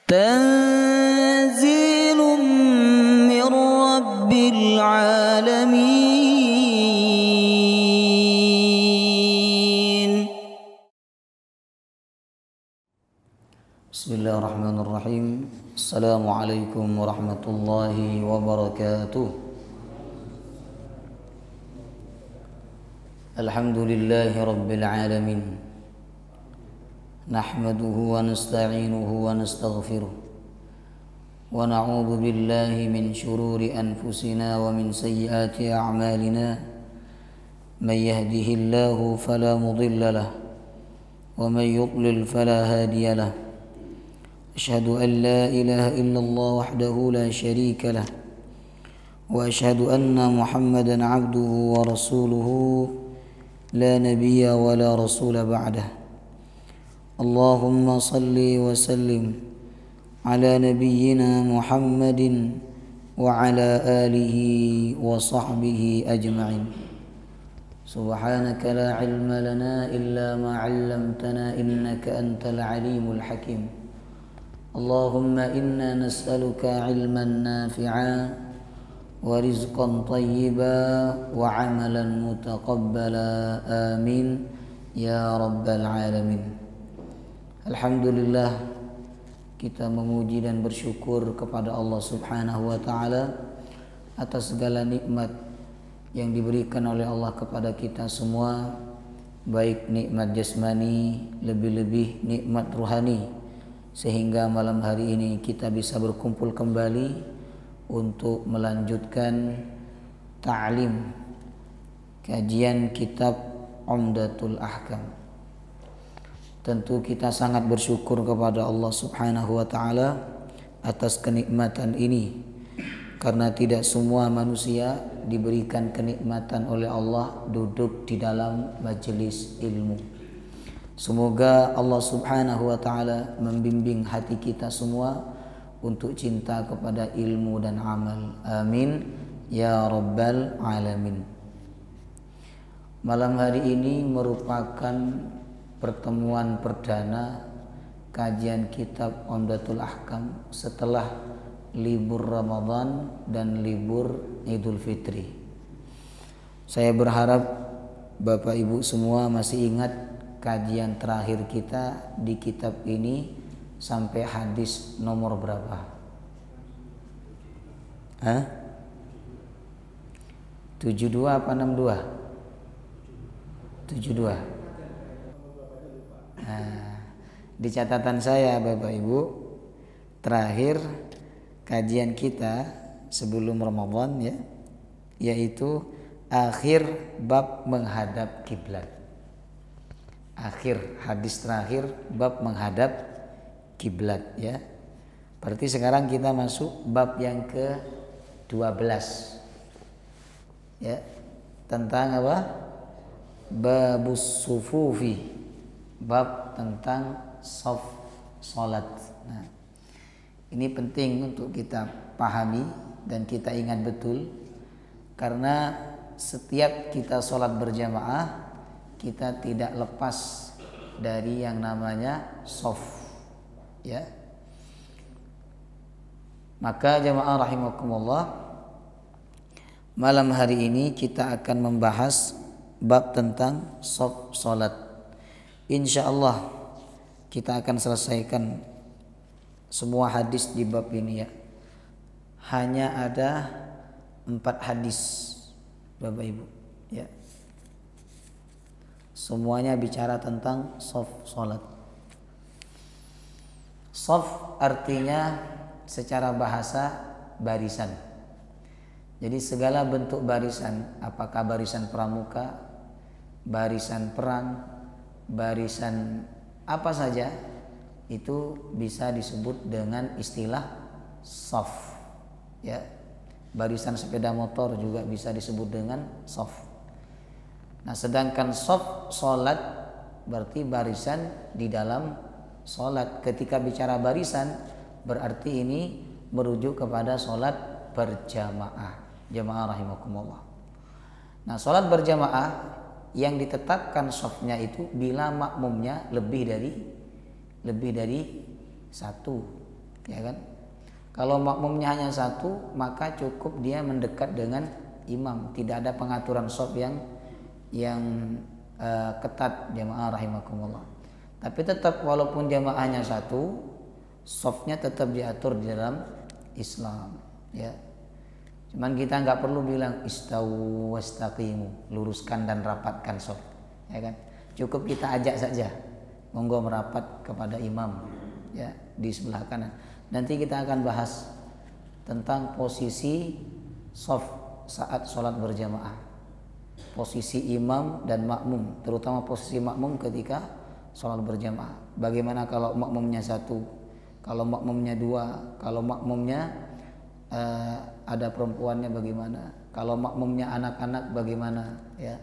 تنزيل من رب العالمين. بسم الله الرحمن الرحيم. السلام عليكم ورحمة الله وبركاته. الحمد لله رب العالمين، نحمده ونستعينه ونستغفره ونعوذ بالله من شرور أنفسنا ومن سيئات أعمالنا. من يهده الله فلا مضل له ومن يضلل فلا هادي له. أشهد أن لا إله إلا الله وحده لا شريك له، وأشهد أن محمدا عبده ورسوله لا نبي ولا رسول بعده. اللهم صل وسلم على نبينا محمد وعلى آله وصحبه أجمعين. سبحانك لا علم لنا إلا ما علمتنا إنك أنت العليم الحكيم. اللهم إنا نسألك علما نافعا ورزقا طيبا وعملا متقبلا آمين يا رب العالمين. Alhamdulillah, kita memuji dan bersyukur kepada Allah Subhanahu wa taala atas segala nikmat yang diberikan oleh Allah kepada kita semua, baik nikmat jasmani, lebih-lebih nikmat ruhani, sehingga malam hari ini kita bisa berkumpul kembali untuk melanjutkan ta'lim kajian kitab Umdatul Ahkam. Tentu kita sangat bersyukur kepada Allah Subhanahu wa taala atas kenikmatan ini, karena tidak semua manusia diberikan kenikmatan oleh Allah duduk di dalam majelis ilmu. Semoga Allah Subhanahu wa taala membimbing hati kita semua untuk cinta kepada ilmu dan amal. Amin ya rabbal alamin. Malam hari ini merupakan pertemuan perdana kajian kitab Umdatul Ahkam setelah libur Ramadan dan libur Idul Fitri. Saya berharap Bapak Ibu semua masih ingat kajian terakhir kita di kitab ini sampai hadis nomor berapa? 72 apa 62? 72. Di catatan saya Bapak Ibu, terakhir kajian kita sebelum Ramadan ya, yaitu akhir bab menghadap kiblat. Akhir hadis terakhir bab menghadap kiblat ya. Berarti sekarang kita masuk bab yang ke-12 ya, tentang apa? Babus sufufi, bab tentang shaf salat. Nah, ini penting untuk kita pahami dan kita ingat betul, karena setiap kita sholat berjamaah kita tidak lepas dari yang namanya shaf ya. Maka jamaah rahimakumullah, malam hari ini kita akan membahas bab tentang shaf salat. Insyaallah kita akan selesaikan semua hadis di bab ini ya. Hanya ada 4 hadis Bapak Ibu ya. Semuanya bicara tentang shaf salat. Shaf artinya secara bahasa barisan. Jadi segala bentuk barisan, apakah barisan pramuka, barisan perang, barisan apa saja, itu bisa disebut dengan istilah shaf ya. Barisan sepeda motor juga bisa disebut dengan shaf. Nah, sedangkan shaf salat berarti barisan di dalam salat. Ketika bicara barisan berarti ini merujuk kepada salat berjamaah. Jamaah rahimakumullah. Nah, salat berjamaah yang ditetapkan shafnya itu bila makmumnya lebih dari satu. ya kan? Kalau makmumnya hanya satu, maka cukup dia mendekat dengan imam, tidak ada pengaturan shaf yang ketat, jamaah rahimakumullah. Tapi tetap walaupun jamaahnya satu, shafnya tetap diatur di dalam Islam, ya. Cuman kita nggak perlu bilang istawu wastaqimu, luruskan dan rapatkan shaf, ya kan? Cukup kita ajak saja, monggo merapat kepada imam, ya, di sebelah kanan. Nanti kita akan bahas tentang posisi shaf saat sholat berjamaah, posisi imam dan makmum, terutama posisi makmum ketika sholat berjamaah. Bagaimana kalau makmumnya satu, kalau makmumnya dua, kalau makmumnya ada perempuannya bagaimana, kalau makmumnya anak-anak bagaimana, ya.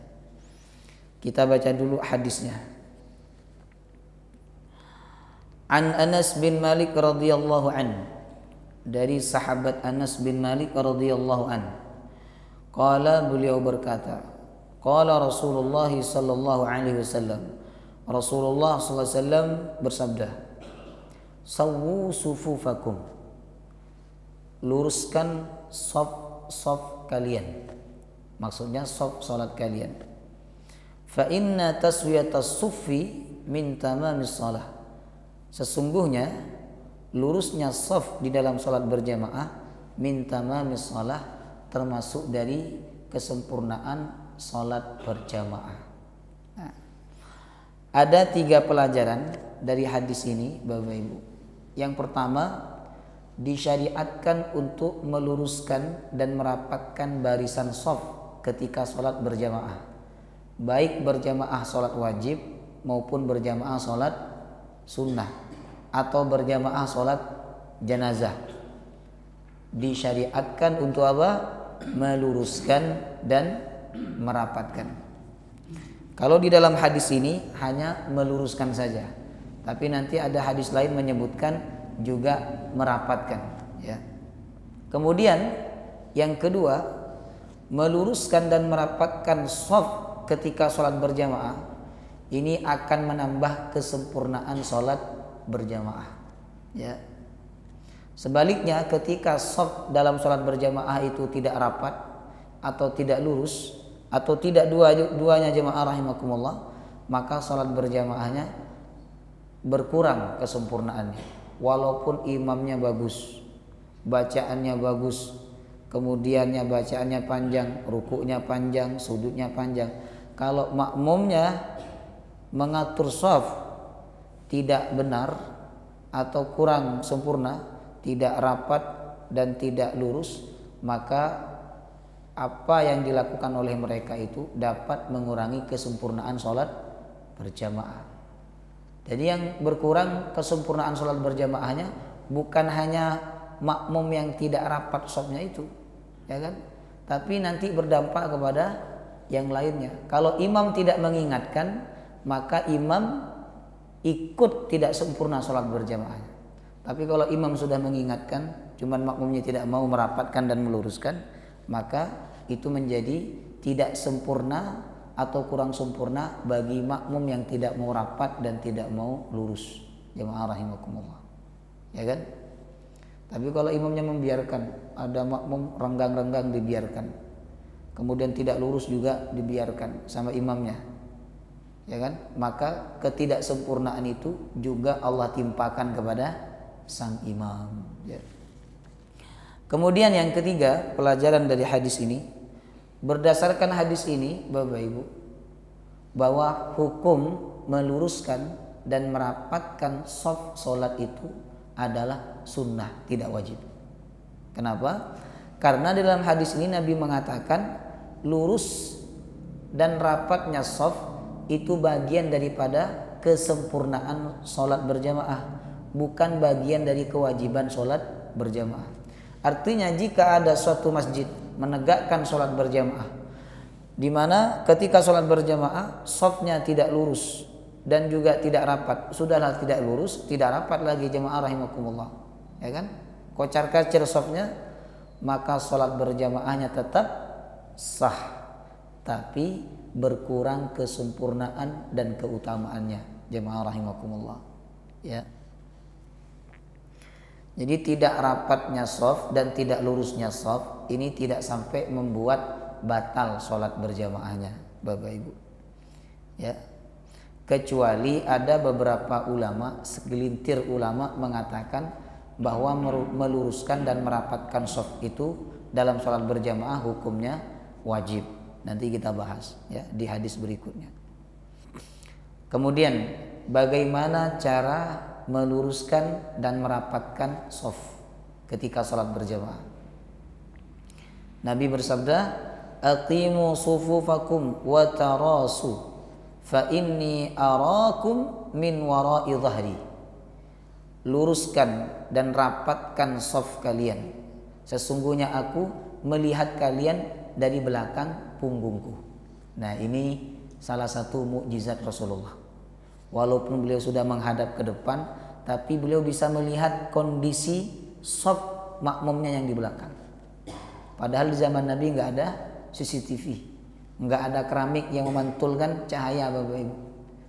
Kita baca dulu hadisnya. An Anas bin Malik radhiyallahu an, dari sahabat Anas bin Malik radhiyallahu an, qala, beliau berkata, qala Rasulullah sallallahu alaihi wasallam, Rasulullah sallallahu alaihi wasallam bersabda, sawwu sufufakum, luruskan shaf kalian, maksudnya shaf salat kalian. Fa inna taswiyatas suffi min tamamis shalah, sesungguhnya lurusnya shaf di dalam salat berjamaah min tamamis shalah, termasuk dari kesempurnaan salat berjamaah. Nah, ada 3 pelajaran dari hadis ini, Bapak Ibu. Yang pertama, disyariatkan untuk meluruskan dan merapatkan barisan shaf ketika sholat berjamaah, baik berjamaah sholat wajib maupun berjamaah sholat sunnah atau berjamaah sholat jenazah. Disyariatkan untuk apa? Meluruskan dan merapatkan. Kalau di dalam hadis ini hanya meluruskan saja, tapi nanti ada hadis lain menyebutkan juga merapatkan, ya. Kemudian yang kedua, meluruskan dan merapatkan shaf ketika sholat berjamaah ini akan menambah kesempurnaan sholat berjamaah, ya. Sebaliknya, ketika shaf dalam sholat berjamaah itu tidak rapat atau tidak lurus atau tidak duanya jamaah rahimakumullah, maka sholat berjamaahnya berkurang kesempurnaannya. Walaupun imamnya bagus, bacaannya bagus, kemudiannya bacaannya panjang, rukuknya panjang, sujudnya panjang, kalau makmumnya mengatur shaf tidak benar atau kurang sempurna, tidak rapat dan tidak lurus, maka apa yang dilakukan oleh mereka itu dapat mengurangi kesempurnaan sholat berjamaah. Jadi yang berkurang kesempurnaan sholat berjamaahnya bukan hanya makmum yang tidak rapat shafnya itu, ya kan? Tapi nanti berdampak kepada yang lainnya. Kalau imam tidak mengingatkan, maka imam ikut tidak sempurna sholat berjamaahnya. Tapi kalau imam sudah mengingatkan, cuman makmumnya tidak mau merapatkan dan meluruskan, maka itu menjadi tidak sempurna atau kurang sempurna bagi makmum yang tidak mau rapat dan tidak mau lurus, jamaah rahimakumullah, ya kan? Tapi kalau imamnya membiarkan, ada makmum renggang-renggang dibiarkan, kemudian tidak lurus juga dibiarkan sama imamnya, ya kan? Maka ketidaksempurnaan itu juga Allah timpakan kepada sang imam, ya. Kemudian yang ketiga, pelajaran dari hadis ini, berdasarkan hadis ini, Bapak Ibu, bahwa hukum meluruskan dan merapatkan shaf solat itu adalah sunnah, tidak wajib. Kenapa? Karena dalam hadis ini Nabi mengatakan lurus dan rapatnya shaf itu bagian daripada kesempurnaan solat berjamaah, bukan bagian dari kewajiban solat berjamaah. Artinya jika ada suatu masjid menegakkan sholat berjamaah, di mana ketika sholat berjamaah shafnya tidak lurus dan juga tidak rapat, sudahlah tidak lurus, tidak rapat lagi jamaah rahimakumullah, ya kan? Kocar-kacir shafnya, maka sholat berjamaahnya tetap sah, tapi berkurang kesempurnaan dan keutamaannya, jamaah rahimakumullah, ya. Jadi tidak rapatnya shaf dan tidak lurusnya shaf ini tidak sampai membuat batal sholat berjamaahnya, Bapak Ibu. Ya. Kecuali ada beberapa ulama, segelintir ulama mengatakan bahwa meluruskan dan merapatkan shaf itu dalam sholat berjamaah hukumnya wajib. Nanti kita bahas ya di hadis berikutnya. Kemudian bagaimana cara meluruskan dan merapatkan shaf ketika sholat berjamaah? Nabi bersabda, "Aqimu sufufakum wa tarasu fa inni arakum min wara'i dhahri." Luruskan dan rapatkan shaf kalian. Sesungguhnya aku melihat kalian dari belakang punggungku. Nah, ini salah satu mukjizat Rasulullah. Walaupun beliau sudah menghadap ke depan, tapi beliau bisa melihat kondisi shaf makmumnya yang di belakang. Padahal di zaman Nabi nggak ada CCTV, nggak ada keramik yang memantulkan cahaya, Bapak Ibu.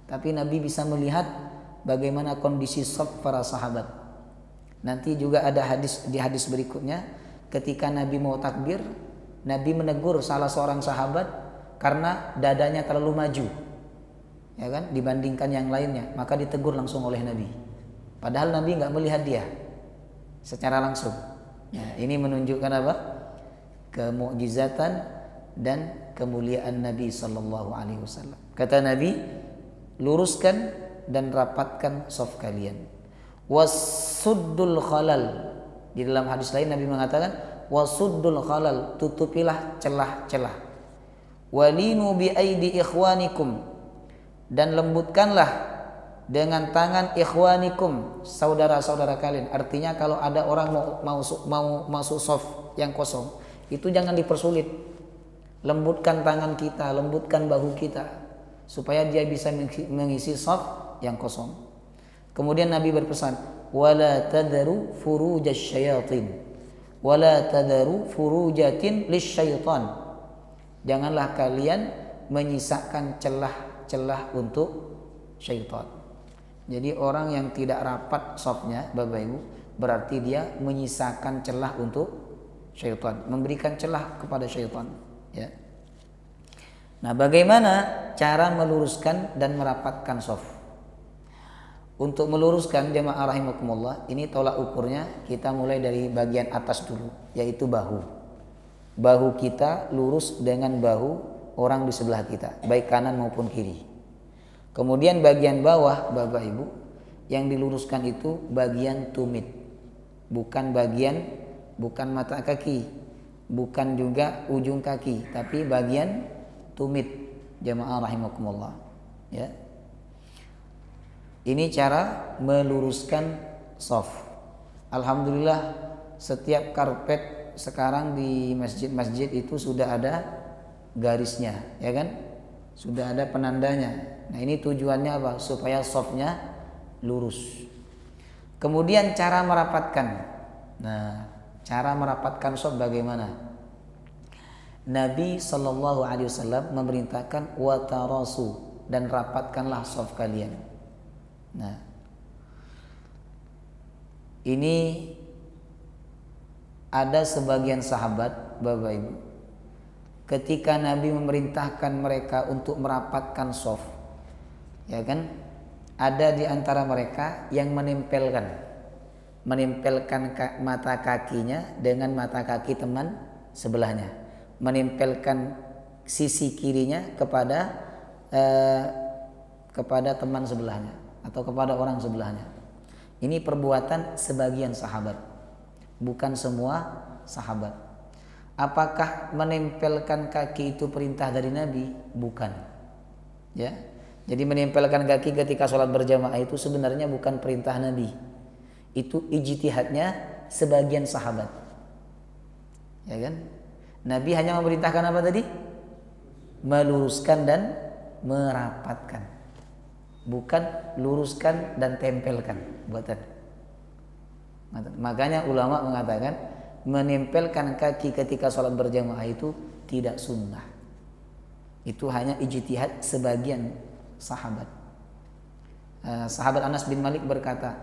Tapi Nabi bisa melihat bagaimana kondisi shaf para sahabat. Nanti juga ada di hadis berikutnya, ketika Nabi mau takbir, Nabi menegur salah seorang sahabat karena dadanya terlalu maju, ya kan, dibandingkan yang lainnya, maka ditegur langsung oleh Nabi. Padahal Nabi nggak melihat dia secara langsung. Nah, ini menunjukkan apa? Kemukjizatan dan kemuliaan Nabi Sallallahu Alaihi Wasallam. Kata Nabi, luruskan dan rapatkan shaf kalian. Wasuddul khalal. Di dalam hadis lain Nabi mengatakan, wasuddul khalal, tutupilah celah-celah. Walinu bi aidi ikhwanikum, dan lembutkanlah dengan tangan ikhwanikum, saudara-saudara kalian. Artinya kalau ada orang mau masuk shaf yang kosong, itu jangan dipersulit. Lembutkan tangan kita, lembutkan bahu kita, supaya dia bisa mengisi shaf yang kosong. Kemudian Nabi berpesan, wala tadharu furujasy syayatin, wala tadharu furujatin lisyaitan. Janganlah kalian menyisakan celah untuk syaitan. Jadi orang yang tidak rapat shafnya, Bapak Ibu, berarti dia menyisakan celah untuk syaitan, memberikan celah kepada syaitan, ya. Nah, bagaimana cara meluruskan dan merapatkan shaf? Untuk meluruskan, jemaah rahimakumullah, ini tolak ukurnya kita mulai dari bagian atas dulu, yaitu bahu. Bahu kita lurus dengan bahu orang di sebelah kita, baik kanan maupun kiri. Kemudian bagian bawah, Bapak Ibu, yang diluruskan itu bagian tumit, bukan mata kaki, bukan juga ujung kaki, tapi bagian tumit, jamaah rahimakumullah, ya. Ini cara meluruskan shaf. Alhamdulillah, setiap karpet sekarang di masjid-masjid itu sudah ada garisnya, ya kan? Sudah ada penandanya. Nah, ini tujuannya apa? Supaya shafnya lurus. Kemudian cara merapatkan. Nah, cara merapatkan shaf bagaimana? Nabi Shallallahu Alaihi Wasallam memerintahkan watarasu, dan rapatkanlah shaf kalian. Nah, ini ada sebagian sahabat, Bapak Ibu, ketika Nabi memerintahkan mereka untuk merapatkan shaf, ya kan, ada di antara mereka yang menempelkan mata kakinya dengan mata kaki teman sebelahnya, menempelkan sisi kirinya kepada teman sebelahnya atau kepada orang sebelahnya. Ini perbuatan sebagian sahabat, bukan semua sahabat. Apakah menempelkan kaki itu perintah dari Nabi? Bukan, ya. Jadi menempelkan kaki ketika sholat berjamaah itu sebenarnya bukan perintah Nabi. Itu ijtihadnya sebagian sahabat, ya kan. Nabi hanya memerintahkan apa tadi? Meluruskan dan merapatkan, bukan luruskan dan tempelkan buatan. Makanya ulama mengatakan menempelkan kaki ketika sholat berjamaah itu tidak sunnah. Itu hanya ijtihad sebagian sahabat. Sahabat Anas bin Malik berkata,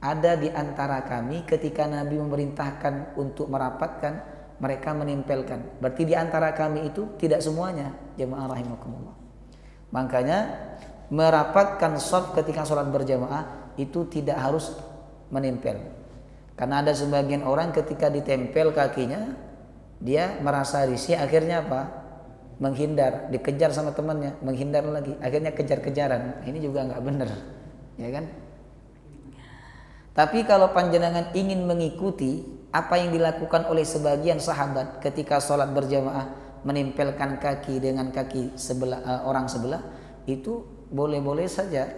ada di antara kami ketika Nabi memerintahkan untuk merapatkan, mereka menempelkan. Berarti di antara kami itu tidak semuanya, jemaah rahimakumullah. Makanya merapatkan shaf ketika sholat berjamaah itu tidak harus menempel. Karena ada sebagian orang ketika ditempel kakinya, dia merasa risih, akhirnya apa? Menghindar, dikejar sama temannya, menghindar lagi, akhirnya kejar-kejaran. Ini juga nggak benar, ya kan? Tapi kalau panjenengan ingin mengikuti apa yang dilakukan oleh sebagian sahabat ketika sholat berjamaah, menempelkan kaki dengan kaki sebelah orang sebelah, itu boleh-boleh saja,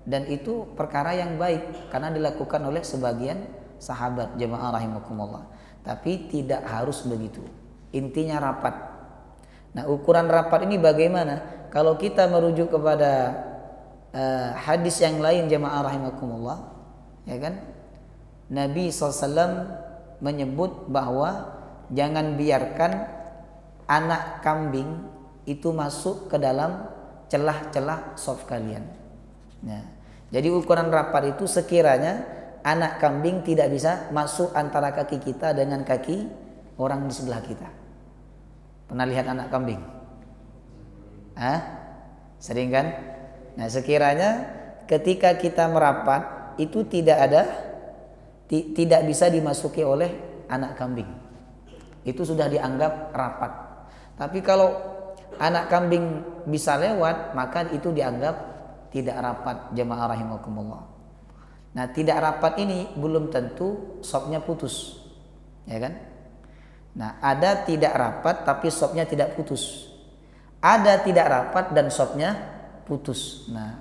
dan itu perkara yang baik karena dilakukan oleh sebagian sahabat, jemaah rahimakumullah. Tapi tidak harus begitu. Intinya rapat. Nah, ukuran rapat ini bagaimana? Kalau kita merujuk kepada hadis yang lain, jemaah rahimakumullah, ya kan? Nabi SAW menyebut bahwa jangan biarkan anak kambing itu masuk ke dalam celah-celah shaf kalian. Nah, jadi ukuran rapat itu sekiranya anak kambing tidak bisa masuk antara kaki kita dengan kaki orang di sebelah kita. Pernah lihat anak kambing? Sering kan? Nah, sekiranya ketika kita merapat itu tidak bisa dimasuki oleh anak kambing. Itu sudah dianggap rapat. Tapi kalau anak kambing bisa lewat, maka itu dianggap tidak rapat, jemaah rahimakumullah. Nah, tidak rapat ini belum tentu shafnya putus, ya kan? Nah, ada tidak rapat tapi shafnya tidak putus. Ada tidak rapat dan shafnya putus. Nah,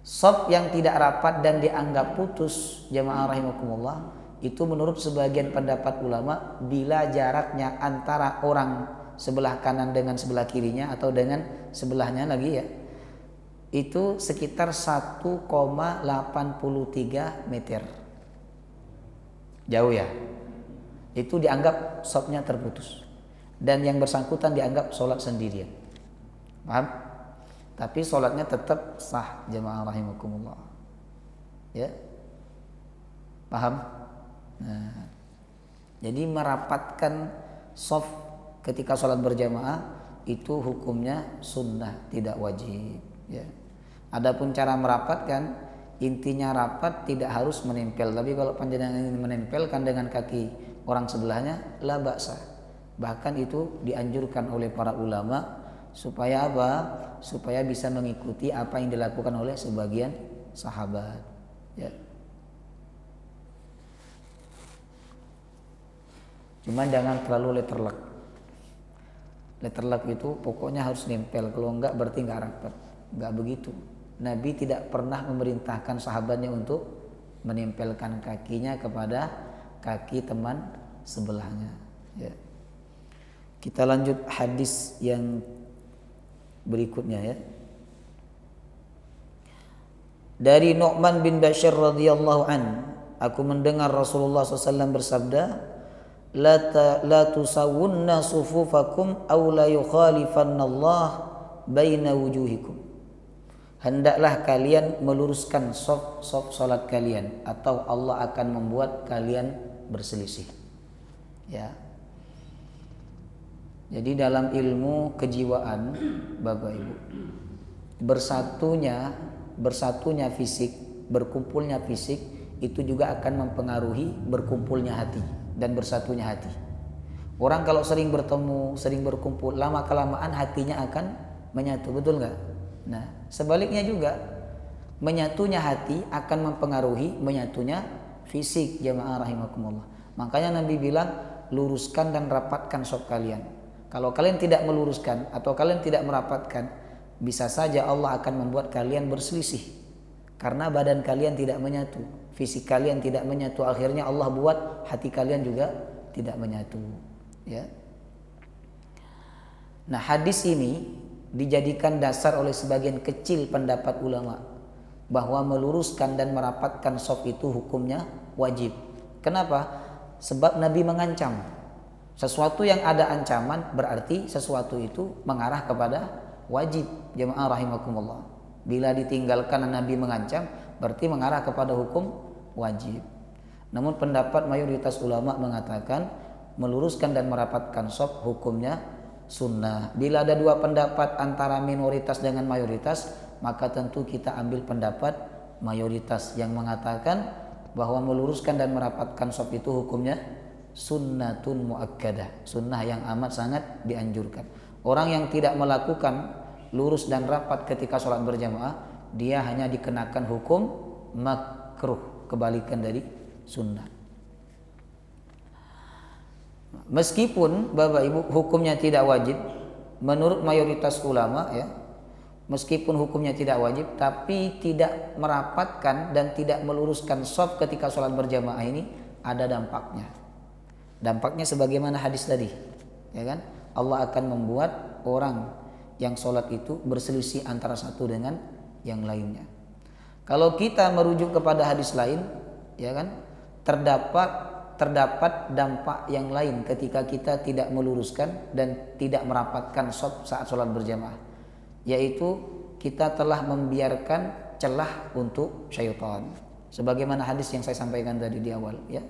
shaf yang tidak rapat dan dianggap putus, jemaah rahimakumullah, itu menurut sebagian pendapat ulama bila jaraknya antara orang sebelah kanan dengan sebelah kirinya atau dengan sebelahnya lagi ya, itu sekitar 1,83 meter. Jauh ya. Itu dianggap shafnya terputus. Dan yang bersangkutan dianggap sholat sendirian. Paham? Tapi sholatnya tetap sah, jemaah rahimakumullah. Ya. Paham? Nah, jadi merapatkan shaf ketika sholat berjamaah itu hukumnya sunnah, tidak wajib. Ya. Adapun cara merapatkan, intinya rapat tidak harus menempel. Tapi kalau panjenengan ingin menempelkan dengan kaki orang sebelahnya, la ba'sa. Bahkan itu dianjurkan oleh para ulama supaya apa? Supaya bisa mengikuti apa yang dilakukan oleh sebagian sahabat. Ya. Cuman jangan terlalu letterlock. Letterlock itu pokoknya harus nempel. Kalau enggak berarti enggak rapat. Enggak begitu. Nabi tidak pernah memerintahkan sahabatnya untuk menempelkan kakinya kepada kaki teman sebelahnya. Ya. Kita lanjut hadis yang berikutnya ya. Dari Nu'man bin Bashir radhiyallahu an, aku mendengar Rasulullah SAW bersabda, la tusawwunna sufufakum aw la yukhalifanna Allah baina wujuhikum. Hendaklah kalian meluruskan shaf salat kalian atau Allah akan membuat kalian berselisih. Ya. Jadi dalam ilmu kejiwaan, Bapak Ibu, bersatunya fisik, berkumpulnya fisik itu juga akan mempengaruhi berkumpulnya hati dan bersatunya hati. Orang kalau sering bertemu, sering berkumpul, lama kelamaan hatinya akan menyatu, betul nggak? Nah, sebaliknya juga menyatunya hati akan mempengaruhi menyatunya fisik, jamaah rahimakumullah. Makanya Nabi bilang, luruskan dan rapatkan shaf kalian. Kalau kalian tidak meluruskan atau kalian tidak merapatkan, bisa saja Allah akan membuat kalian berselisih. Karena badan kalian tidak menyatu, fisik kalian tidak menyatu, akhirnya Allah buat hati kalian juga tidak menyatu. Ya. Nah, hadis ini dijadikan dasar oleh sebagian kecil pendapat ulama bahwa meluruskan dan merapatkan shaf itu hukumnya wajib. Kenapa? Sebab Nabi mengancam. Sesuatu yang ada ancaman berarti sesuatu itu mengarah kepada wajib, jemaah rahimakumullah. Bila ditinggalkan Nabi mengancam berarti mengarah kepada hukum wajib. Namun pendapat mayoritas ulama mengatakan meluruskan dan merapatkan shaf hukumnya sunnah. Bila ada dua pendapat antara minoritas dengan mayoritas, maka tentu kita ambil pendapat mayoritas yang mengatakan bahwa meluruskan dan merapatkan shaf itu hukumnya sunnatun muakkadah, sunnah yang amat sangat dianjurkan. Orang yang tidak melakukan lurus dan rapat ketika sholat berjamaah, dia hanya dikenakan hukum makruh, kebalikan dari sunnah. Meskipun Bapak Ibu hukumnya tidak wajib, menurut mayoritas ulama ya, meskipun hukumnya tidak wajib, tapi tidak merapatkan dan tidak meluruskan shaf ketika sholat berjamaah ini ada dampaknya. Dampaknya sebagaimana hadis tadi, ya kan? Allah akan membuat orang yang sholat itu berselisih antara satu dengan yang lainnya. Kalau kita merujuk kepada hadis lain, ya kan, terdapat dampak yang lain ketika kita tidak meluruskan dan tidak merapatkan shaf saat sholat berjamaah, yaitu kita telah membiarkan celah untuk syaitan. Sebagaimana hadis yang saya sampaikan tadi di awal, ya.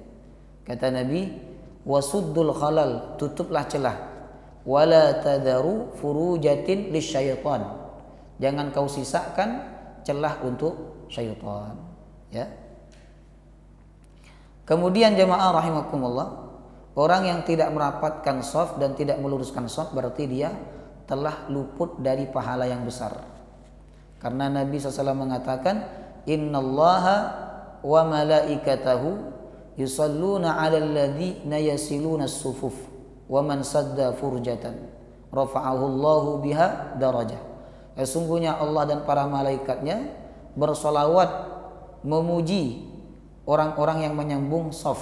Kata Nabi, wasuddul khalal, tutuplah celah, wala tadaru furujatin lisyaitan, jangan kau sisakan celah untuk syaitan, ya. Kemudian jemaah rahimakumullah, orang yang tidak merapatkan shaf dan tidak meluruskan shaf berarti dia telah luput dari pahala yang besar. Karena Nabi SAW mengatakan, innallaha wa malaikatahu yusalluna 'alal ladzina yasiluna as-sufuf wa man sadda furjatan rafa'ahu Allahu biha darajah. Sesungguhnya Allah dan para malaikatnya bersolawat memuji orang-orang yang menyambung shaf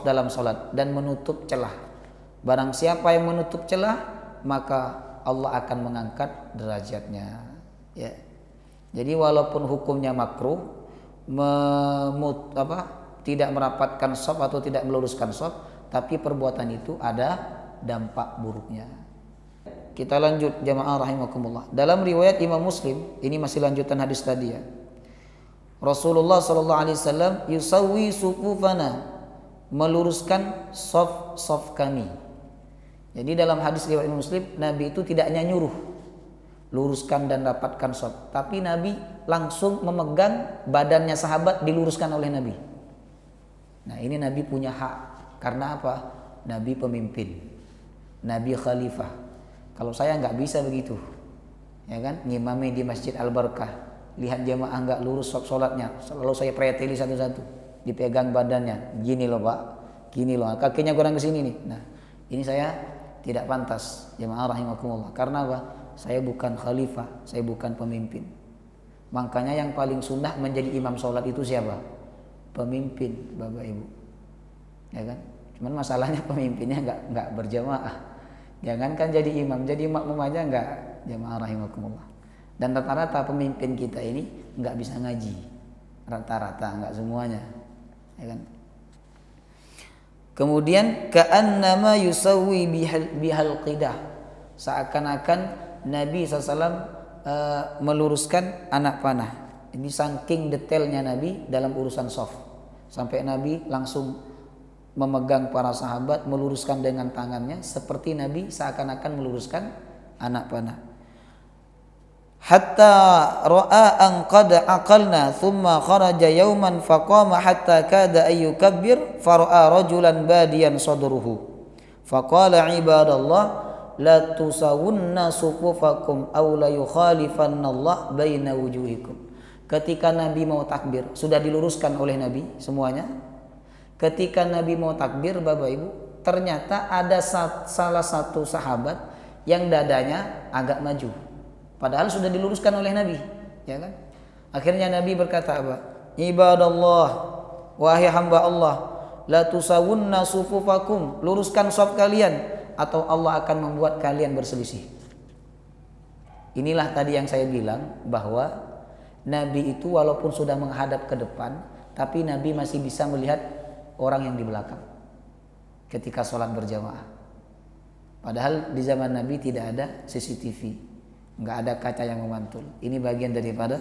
dalam salat dan menutup celah. Barang siapa yang menutup celah, maka Allah akan mengangkat derajatnya, ya. Jadi walaupun hukumnya makruh, tidak merapatkan shaf atau tidak meluruskan shaf, tapi perbuatan itu ada dampak buruknya. Kita lanjut jamaah rahimakumullah. Dalam riwayat Imam Muslim, ini masih lanjutan hadis tadi ya. Rasulullah sallallahu alaihi wasallam yusawwi sufufana, meluruskan shaf kami. Jadi dalam hadis riwayat Imam Muslim, Nabi itu tidak hanya nyuruh luruskan dan rapatkan shaf, tapi Nabi langsung memegang badannya sahabat diluruskan oleh Nabi. Nah, ini Nabi punya hak. Karena apa? Nabi pemimpin, Nabi khalifah. Kalau saya nggak bisa begitu, ya kan? Ngimami di Masjid Al-Barkah, lihat jamaah nggak lurus sholatnya, lalu saya preteli satu-satu, dipegang badannya, gini loh Pak, gini loh, kakinya kurang kesini nih. Nah, ini saya tidak pantas, jamaah rahimakumullah. Karena apa? Saya bukan khalifah, saya bukan pemimpin. Makanya yang paling sunnah menjadi imam sholat itu siapa? Pemimpin, Bapak Ibu, ya kan? Cuman masalahnya pemimpinnya nggak berjamaah. Jangankan jadi imam, jadi makmum aja nggak, jamaah rahimakumullah. Dan rata-rata pemimpin kita ini nggak bisa ngaji, rata-rata, nggak semuanya, ya kan? Kemudian ka'annama yusawwi bihal qidah, seakan-akan Nabi SAW meluruskan anak panah. Ini saking detailnya Nabi dalam urusan shaf, sampai Nabi langsung memegang para sahabat, meluruskan dengan tangannya seperti Nabi seakan-akan meluruskan anak panah. Hatta ra'a an qad aqalna thumma kharaja yawman faqama hatta kada ayyukabbir fara'a rajulan badiyan sadruhu faqala ibadallah la tusawunna sufufakum aw la yukhalifanna Allah baina wujuhikum. Ketika Nabi mau takbir, sudah diluruskan oleh Nabi semuanya. Ketika Nabi mau takbir, Bapak Ibu, ternyata ada salah satu sahabat yang dadanya agak maju. Padahal sudah diluruskan oleh Nabi, ya kan? Akhirnya Nabi berkata apa? Ibadallah, wahai hamba Allah, la tusawunna sufufakum, luruskan shaf kalian atau Allah akan membuat kalian berselisih. Inilah tadi yang saya bilang bahwa Nabi itu walaupun sudah menghadap ke depan, tapi Nabi masih bisa melihat orang yang di belakang ketika sholat berjamaah. Padahal di zaman Nabi tidak ada CCTV, nggak ada kaca yang memantul. Ini bagian daripada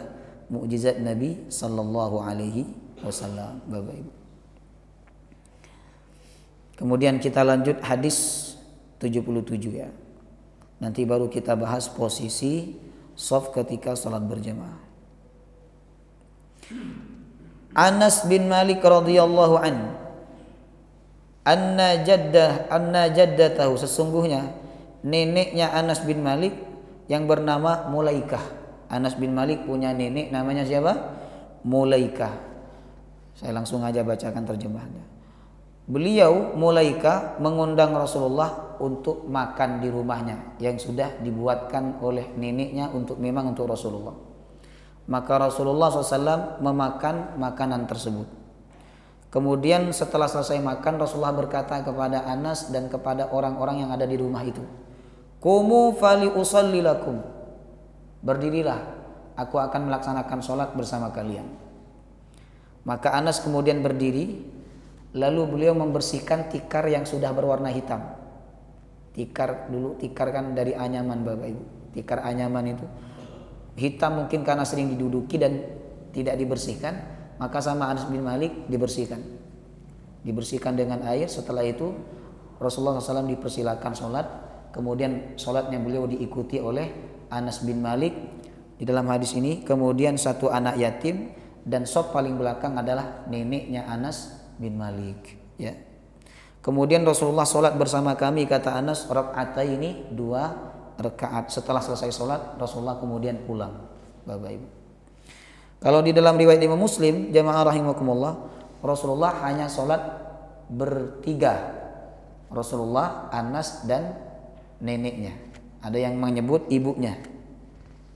mukjizat Nabi Sallallahu Alaihi wasallam, Bapak Ibu. Kemudian kita lanjut hadis 77 ya. Nanti baru kita bahas posisi shaf ketika salat berjamaah. Anas bin Malik radhiyallahu an, anna jaddatahu, sesungguhnya neneknya Anas bin Malik yang bernama Mulaikah. Anas bin Malik punya nenek namanya siapa? Mulaikah. Saya langsung aja bacakan terjemahannya. Beliau Mulaikah mengundang Rasulullah untuk makan di rumahnya yang sudah dibuatkan oleh neneknya memang untuk Rasulullah. Maka Rasulullah SAW memakan makanan tersebut. Kemudian setelah selesai makan, Rasulullah berkata kepada Anas dan kepada orang-orang yang ada di rumah itu, "Qumu fali usalli lakum." Berdirilah, aku akan melaksanakan sholat bersama kalian. Maka Anas kemudian berdiri. Lalu beliau membersihkan tikar yang sudah berwarna hitam. Tikar kan dari anyaman, Bapak Ibu. Tikar anyaman itu hitam mungkin karena sering diduduki dan tidak dibersihkan. Maka sama Anas bin Malik dibersihkan dengan air. Setelah itu Rasulullah SAW dipersilakan sholat. Kemudian sholatnya beliau diikuti oleh Anas bin Malik. Di dalam hadis ini kemudian satu anak yatim, dan shaf paling belakang adalah neneknya Anas bin Malik ya. Kemudian Rasulullah sholat bersama kami, kata Anas, raka'ataini, 2 rakaat. Setelah selesai sholat Rasulullah kemudian pulang, Bapak Ibu. Kalau di dalam riwayat Imam Muslim, jamaah rahimakumullah, Rasulullah hanya sholat bertiga, Rasulullah, Anas dan neneknya. Ada yang menyebut ibunya.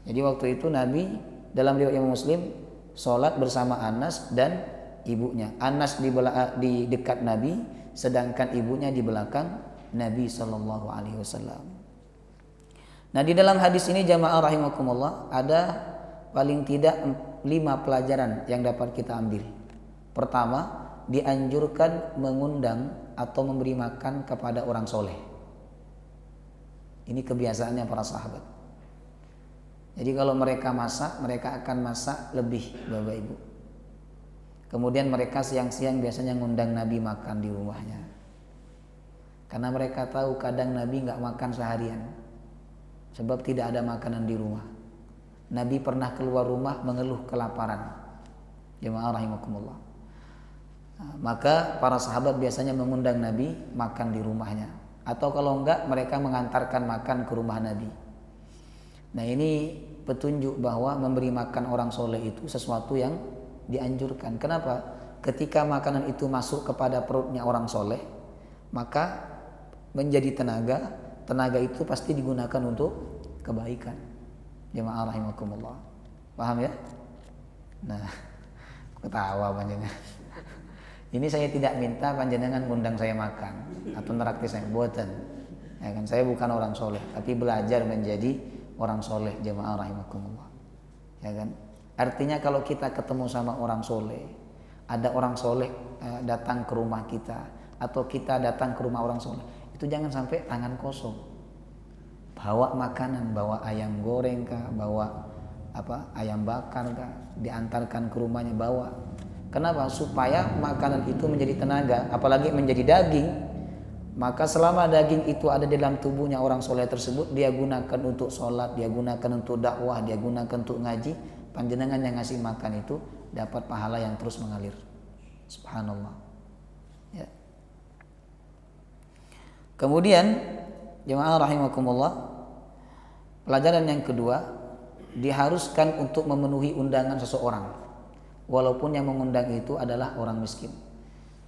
Jadi waktu itu Nabi dalam riwayat Imam Muslim sholat bersama Anas dan ibunya. Anas di dekat Nabi, sedangkan ibunya di belakang Nabi Sallallahu Alaihi Wasallam. Nah, di dalam hadis ini jamaah rahimakumullah ada paling tidak 5 pelajaran yang dapat kita ambil. Pertama, dianjurkan mengundang atau memberi makan kepada orang soleh. Ini kebiasaannya para sahabat. Jadi kalau mereka masak, mereka akan masak lebih, Bapak Ibu. Kemudian mereka siang-siang biasanya ngundang Nabi makan di rumahnya. Karena mereka tahu kadang Nabi nggak makan seharian, sebab tidak ada makanan di rumah. Nabi pernah keluar rumah mengeluh kelaparan. Jemaah rahimakumullah. Nah, maka para sahabat biasanya mengundang Nabi makan di rumahnya. Atau kalau enggak, mereka mengantarkan makan ke rumah Nabi. Nah, ini petunjuk bahwa memberi makan orang soleh itu sesuatu yang dianjurkan. Kenapa? Ketika makanan itu masuk kepada perutnya orang soleh, maka menjadi tenaga itu pasti digunakan untuk kebaikan. Jemaah rahimakumullah. Paham ya? Nah, ketawa panjenengan. Ini saya tidak minta panjenengan ngundang saya makan atau neraktir saya, buatan. Ya kan, saya bukan orang soleh, tapi belajar menjadi orang soleh. Jemaah rahimakumullah. Ya kan? Artinya kalau kita ketemu sama orang soleh, ada orang soleh datang ke rumah kita, atau kita datang ke rumah orang soleh, itu jangan sampai tangan kosong. Bawa makanan, bawa ayam goreng kah, bawa ayam bakar kah, diantarkan ke rumahnya, bawa. Kenapa? Supaya makanan itu menjadi tenaga, apalagi menjadi daging. Maka selama daging itu ada di dalam tubuhnya orang soleh tersebut, dia gunakan untuk sholat, dia gunakan untuk dakwah, dia gunakan untuk ngaji. Panjenengan yang ngasih makan itu dapat pahala yang terus mengalir. Subhanallah. Ya. Kemudian jemaah rahimakumullah, pelajaran yang kedua, diharuskan untuk memenuhi undangan seseorang, walaupun yang mengundang itu adalah orang miskin.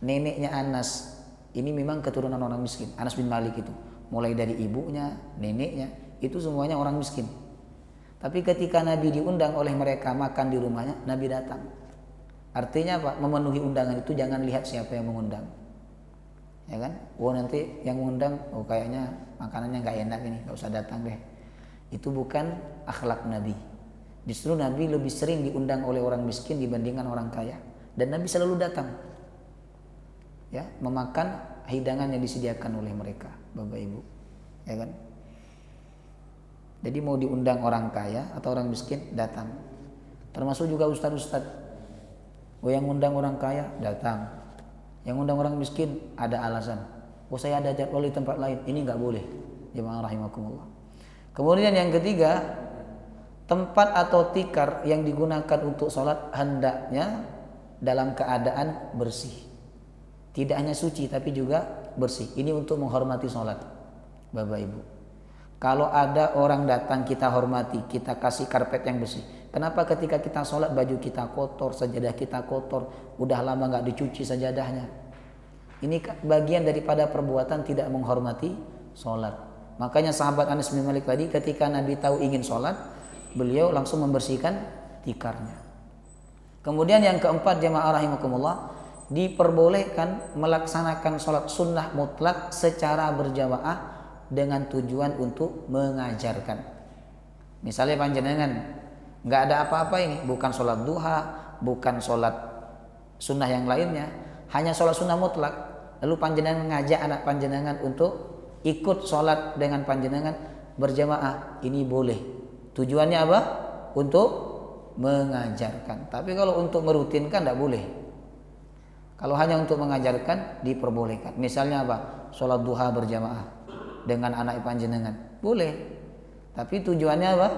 Neneknya Anas ini memang keturunan orang miskin. Anas bin Malik itu, mulai dari ibunya, neneknya, itu semuanya orang miskin. Tapi ketika Nabi diundang oleh mereka makan di rumahnya, Nabi datang. Artinya apa? Memenuhi undangan itu jangan lihat siapa yang mengundang. Ya kan? Oh nanti yang mengundang, oh kayaknya makanannya nggak enak ini, nggak usah datang deh. Itu bukan akhlak Nabi. Justru Nabi lebih sering diundang oleh orang miskin dibandingkan orang kaya. Dan Nabi selalu datang. Ya, memakan hidangan yang disediakan oleh mereka, Bapak Ibu. Ya kan? Jadi mau diundang orang kaya atau orang miskin, datang. Termasuk juga ustadz-ustadz. Oh, yang undang orang kaya datang, yang undang orang miskin ada alasan. Oh, saya ada jadwal di tempat lain, ini nggak boleh. Jemaah rahimakumullah. Kemudian yang ketiga, tempat atau tikar yang digunakan untuk sholat hendaknya dalam keadaan bersih. Tidak hanya suci tapi juga bersih. Ini untuk menghormati sholat, Bapak Ibu. Kalau ada orang datang kita hormati, kita kasih karpet yang bersih. Kenapa ketika kita sholat baju kita kotor, sajadah kita kotor, udah lama nggak dicuci sajadahnya? Ini bagian daripada perbuatan tidak menghormati sholat. Makanya sahabat Anas bin Malik tadi ketika Nabi tahu ingin sholat, beliau langsung membersihkan tikarnya. Kemudian yang keempat, jemaah rahimakumullah, diperbolehkan melaksanakan sholat sunnah mutlak secara berjamaah dengan tujuan untuk mengajarkan. Misalnya panjenengan nggak ada apa-apa ini, bukan sholat duha, bukan sholat sunnah yang lainnya, hanya sholat sunnah mutlak. Lalu panjenengan ngajak anak panjenengan untuk ikut sholat dengan panjenengan berjamaah, ini boleh. Tujuannya apa? Untuk mengajarkan. Tapi kalau untuk merutinkan tidak boleh. Kalau hanya untuk mengajarkan diperbolehkan. Misalnya apa? Sholat duha berjamaah dengan anak panjenengan boleh, tapi tujuannya apa?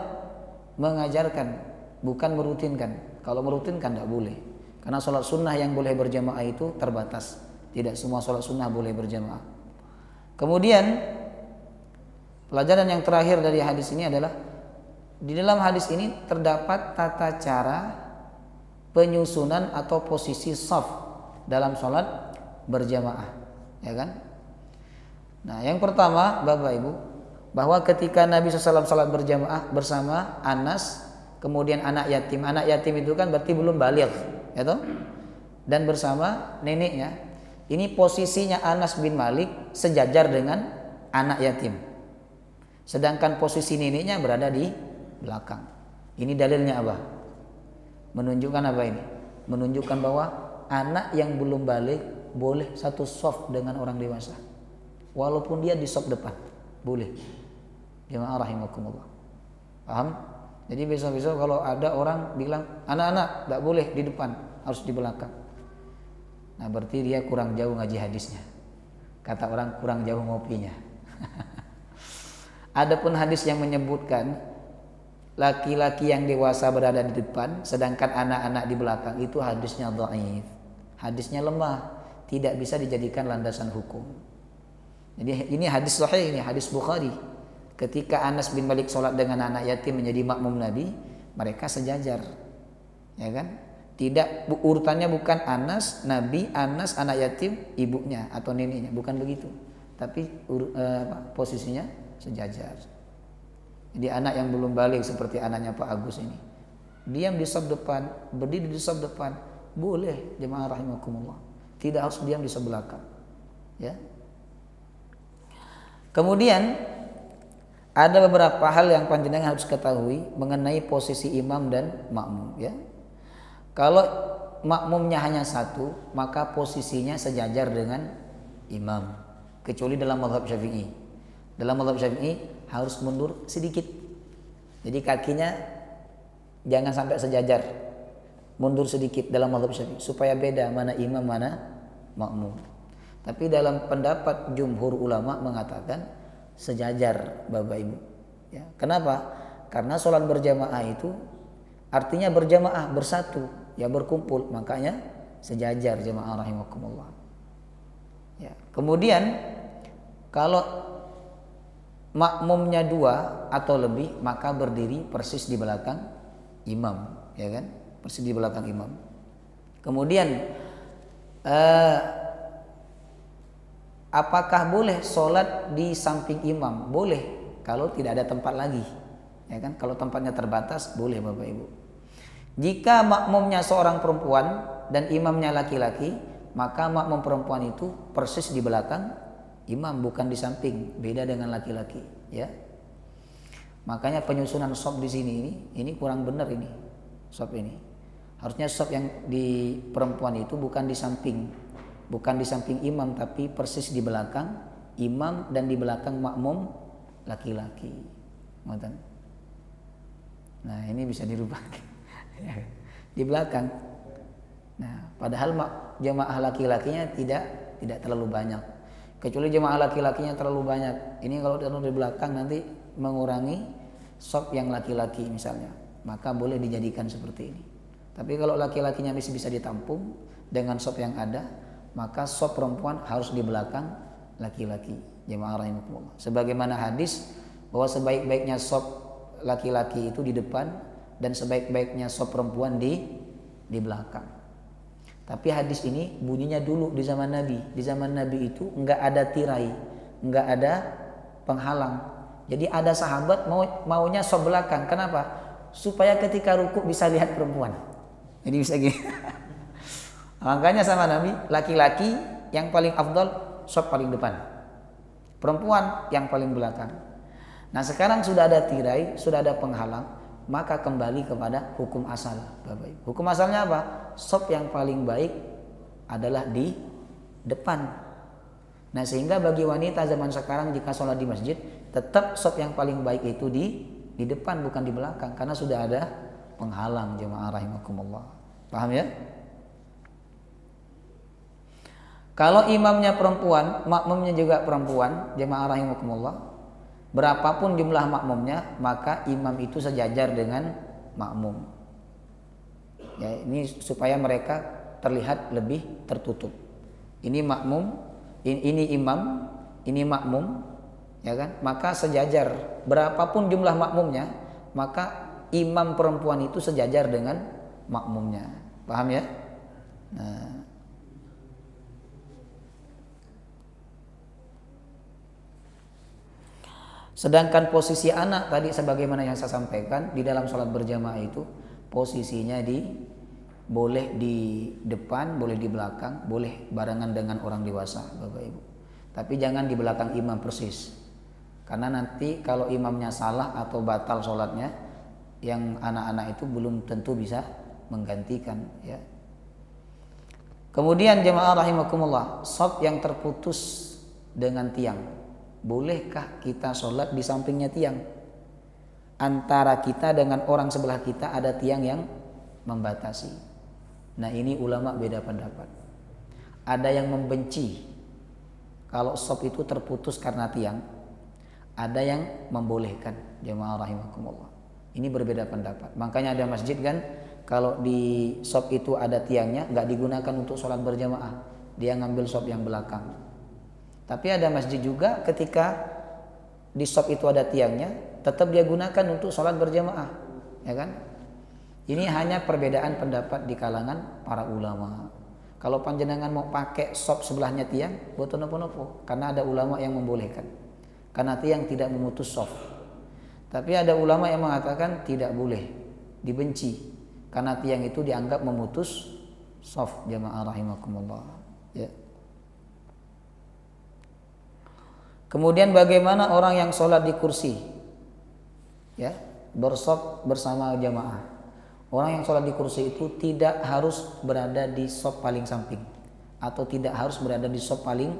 Mengajarkan, bukan merutinkan. Kalau merutinkan tidak boleh, karena sholat sunnah yang boleh berjamaah itu terbatas. Tidak semua sholat sunnah boleh berjamaah. Kemudian pelajaran yang terakhir dari hadis ini adalah di dalam hadis ini terdapat tata cara penyusunan atau posisi shaf dalam sholat berjamaah, ya kan? Nah, yang pertama Bapak Ibu, bahwa ketika Nabi SAW salat berjamaah bersama Anas, kemudian anak yatim itu kan berarti belum baligh, ya toh? Dan bersama neneknya, ini posisinya Anas bin Malik sejajar dengan anak yatim. Sedangkan posisi neneknya berada di belakang. Ini dalilnya apa? Menunjukkan apa ini? Menunjukkan bahwa anak yang belum baligh boleh satu shaf dengan orang dewasa. Walaupun dia di shaf depan, boleh. Jemaah rahimakumullah. Paham? Jadi besok-besok kalau ada orang bilang anak-anak tidak boleh di depan, harus di belakang. Nah, berarti dia kurang jauh ngaji hadisnya. Kata orang kurang jauh ngopinya. Adapun hadis yang menyebutkan laki-laki yang dewasa berada di depan sedangkan anak-anak di belakang, itu hadisnya dhaif. Hadisnya lemah, tidak bisa dijadikan landasan hukum. Jadi ini hadis sahih, ini hadis Bukhari. Ketika Anas bin Malik sholat dengan anak yatim menjadi makmum Nabi, mereka sejajar, ya kan? Tidak, urutannya bukan Anas, Nabi, Anas, anak yatim, ibunya atau neneknya, bukan begitu. Tapi posisinya sejajar. Jadi anak yang belum balik seperti anaknya Pak Agus ini, diam di shaf depan, berdiri di shaf depan, boleh, jemaah rahimakumullah. Tidak harus diam di shaf belakang, ya. Kemudian ada beberapa hal yang panjenengan harus ketahui mengenai posisi imam dan makmum, ya. Kalau makmumnya hanya satu, maka posisinya sejajar dengan imam, kecuali dalam mazhab Syafi'i. Dalam mazhab Syafi'i harus mundur sedikit. Jadi kakinya jangan sampai sejajar, mundur sedikit dalam mazhab Syafi'i supaya beda mana imam mana makmum. Tapi dalam pendapat jumhur ulama mengatakan sejajar, Bapak Ibu. Ya, kenapa? Karena sholat berjamaah itu artinya berjamaah, bersatu, ya berkumpul, makanya sejajar, jemaah rahimakumullah. Ya, kemudian kalau makmumnya dua atau lebih, maka berdiri persis di belakang imam, ya kan? Persis di belakang imam. Kemudian apakah boleh sholat di samping imam? Boleh, kalau tidak ada tempat lagi, ya kan? Kalau tempatnya terbatas, boleh, Bapak Ibu. Jika makmumnya seorang perempuan dan imamnya laki-laki, maka makmum perempuan itu persis di belakang imam, bukan di samping, beda dengan laki-laki, ya. Makanya penyusunan shaf di sini ini kurang benar ini. Shaf ini harusnya shaf yang di perempuan itu bukan di samping, bukan di samping imam, tapi persis di belakang imam dan di belakang makmum laki-laki. Nah, ini bisa dirubah di belakang. Nah, padahal jemaah laki-lakinya tidak terlalu banyak. Kecuali jemaah laki-lakinya terlalu banyak. Ini kalau taruh di belakang nanti mengurangi shaf yang laki-laki misalnya. Maka boleh dijadikan seperti ini. Tapi kalau laki-lakinya masih bisa ditampung dengan shaf yang ada, maka shaf perempuan harus di belakang laki-laki. Jemaah rahimakumullah. Sebagaimana hadis bahwa sebaik-baiknya shaf laki-laki itu di depan dan sebaik-baiknya shaf perempuan di belakang. Tapi hadis ini bunyinya dulu di zaman Nabi. Di zaman Nabi itu enggak ada tirai, enggak ada penghalang. Jadi ada sahabat maunya shaf belakang. Kenapa? Supaya ketika ruku bisa lihat perempuan. Jadi bisa gini. Makanya sama Nabi, laki-laki yang paling afdal shaf paling depan. Perempuan yang paling belakang. Nah, sekarang sudah ada tirai, sudah ada penghalang, maka kembali kepada hukum asal, Bapak Ibu. Hukum asalnya apa? Shaf yang paling baik adalah di depan. Nah, sehingga bagi wanita zaman sekarang jika sholat di masjid, tetap shaf yang paling baik itu di depan, bukan di belakang, karena sudah ada penghalang. Jemaah rahimakumullah. Paham ya? Kalau imamnya perempuan, makmumnya juga perempuan, jemaah rahimakumullah, berapapun jumlah makmumnya, maka imam itu sejajar dengan makmum. Ya, ini supaya mereka terlihat lebih tertutup. Ini makmum, ini imam, ini makmum, ya kan? Maka sejajar. Berapapun jumlah makmumnya, maka imam perempuan itu sejajar dengan makmumnya. Paham ya? Nah, sedangkan posisi anak tadi sebagaimana yang saya sampaikan di dalam sholat berjamaah itu posisinya boleh di depan, boleh di belakang, boleh barengan dengan orang dewasa, Bapak Ibu. Tapi jangan di belakang imam persis. Karena nanti kalau imamnya salah atau batal sholatnya, yang anak-anak itu belum tentu bisa menggantikan, ya. Kemudian jemaah rahimakumullah, shaf yang terputus dengan tiang. Bolehkah kita sholat di sampingnya tiang? Antara kita dengan orang sebelah kita ada tiang yang membatasi. Nah, ini ulama beda pendapat. Ada yang membenci kalau shaf itu terputus karena tiang. Ada yang membolehkan, jemaah rahimakumullah. Ini berbeda pendapat. Makanya ada masjid kan, kalau di shaf itu ada tiangnya, nggak digunakan untuk sholat berjamaah. Dia ngambil shaf yang belakang. Tapi ada masjid juga ketika di shaf itu ada tiangnya, tetap dia gunakan untuk sholat berjamaah, ya kan? Ini hanya perbedaan pendapat di kalangan para ulama. Kalau panjenengan mau pakai shaf sebelahnya tiang, boten nopo-nopo, karena ada ulama yang membolehkan. Karena tiang tidak memutus shaf. Tapi ada ulama yang mengatakan tidak boleh, dibenci, karena tiang itu dianggap memutus shaf, jamaah rahimakumullah. Ya. Kemudian bagaimana orang yang sholat di kursi, ya, bershaf bersama jamaah. Orang yang sholat di kursi itu tidak harus berada di shaf paling samping atau tidak harus berada di shaf paling